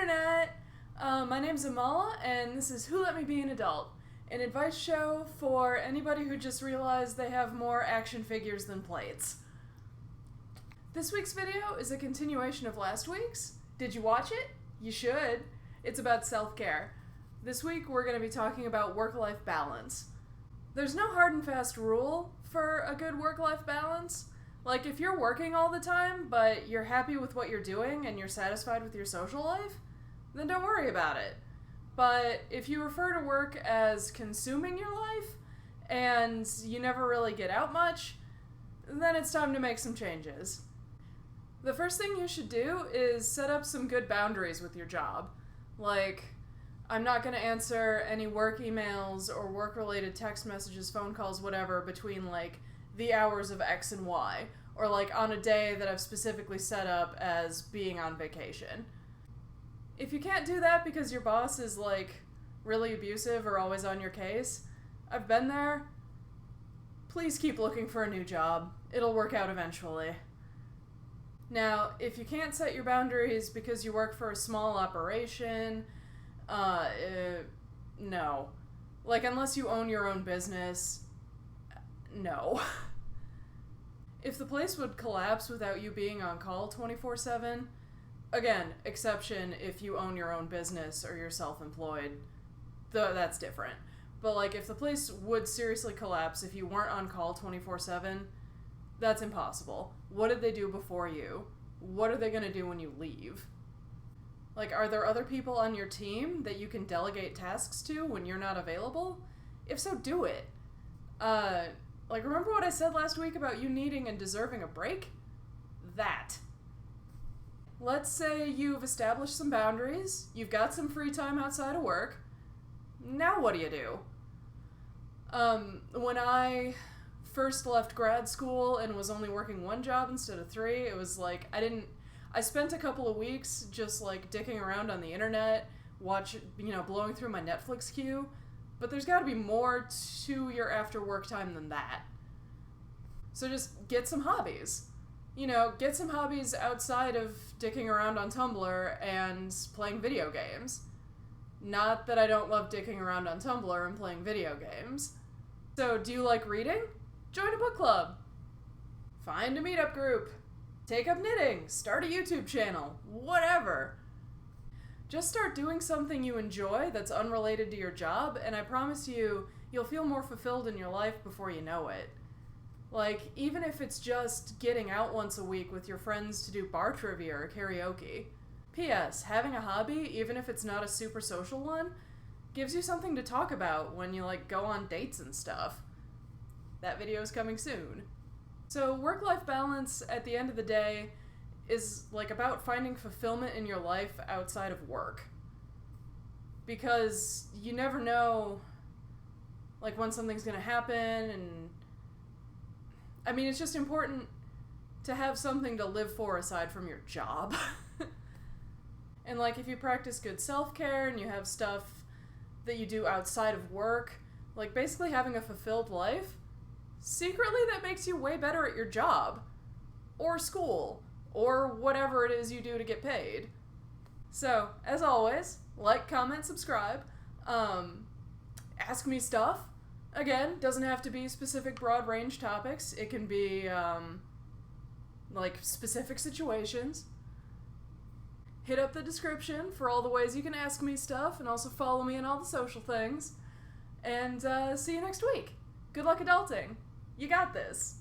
Internet! My name's Amala, and this is Who Let Me Be an Adult, an advice show for anybody who just realized they have more action figures than plates. This week's video is a continuation of last week's. Did you watch it? You should. It's about self-care. This week we're going to be talking about work-life balance. There's no hard and fast rule for a good work-life balance. Like, if you're working all the time, but you're happy with what you're doing and you're satisfied with your social life, then don't worry about it. But if you refer to work as consuming your life, and you never really get out much, then it's time to make some changes. The first thing you should do is set up some good boundaries with your job. Like, I'm not going to answer any work emails or work-related text messages, phone calls, whatever, between, like, the hours of X and Y, or like on a day that I've specifically set up as being on vacation. If you can't do that because your boss is like really abusive or always on your case, I've been there. Please keep looking for a new job. It'll work out eventually. Now, if you can't set your boundaries because you work for a small operation, no. Like, unless you own your own business, no. If the place would collapse without you being on call 24/7, again, exception if you own your own business or you're self-employed, that's different. But like, if the place would seriously collapse if you weren't on call 24/7, that's impossible. What did they do before you? What are they going to do when you leave? Like, are there other people on your team that you can delegate tasks to when you're not available? If so, do it. Like, remember what I said last week about you needing and deserving a break? That. Let's say you've established some boundaries, you've got some free time outside of work. Now what do you do? When I first left grad school and was only working one job instead of three, it was like, I spent a couple of weeks just like dicking around on the internet, blowing through my Netflix queue. But there's got to be more to your after work time than that. So just get some hobbies. Get some hobbies outside of dicking around on Tumblr and playing video games. Not that I don't love dicking around on Tumblr and playing video games. So do you like reading? Join a book club. Find a meetup group. Take up knitting. Start a YouTube channel. Whatever. Just start doing something you enjoy that's unrelated to your job, and I promise you, you'll feel more fulfilled in your life before you know it. Like, even if it's just getting out once a week with your friends to do bar trivia or karaoke. P.S. Having a hobby, even if it's not a super social one, gives you something to talk about when you, go on dates and stuff. That video is coming soon. So, work-life balance, at the end of the day, is about finding fulfillment in your life outside of work. Because you never know when something's gonna happen, and it's just important to have something to live for aside from your job. And if you practice good self-care and you have stuff that you do outside of work, basically having a fulfilled life, secretly that makes you way better at your job or school or whatever it is you do to get paid. So, as always, like, comment, subscribe. Ask me stuff. Again, doesn't have to be specific broad range topics. It can be, specific situations. Hit up the description for all the ways you can ask me stuff, and also follow me on all the social things. And, see you next week. Good luck adulting. You got this.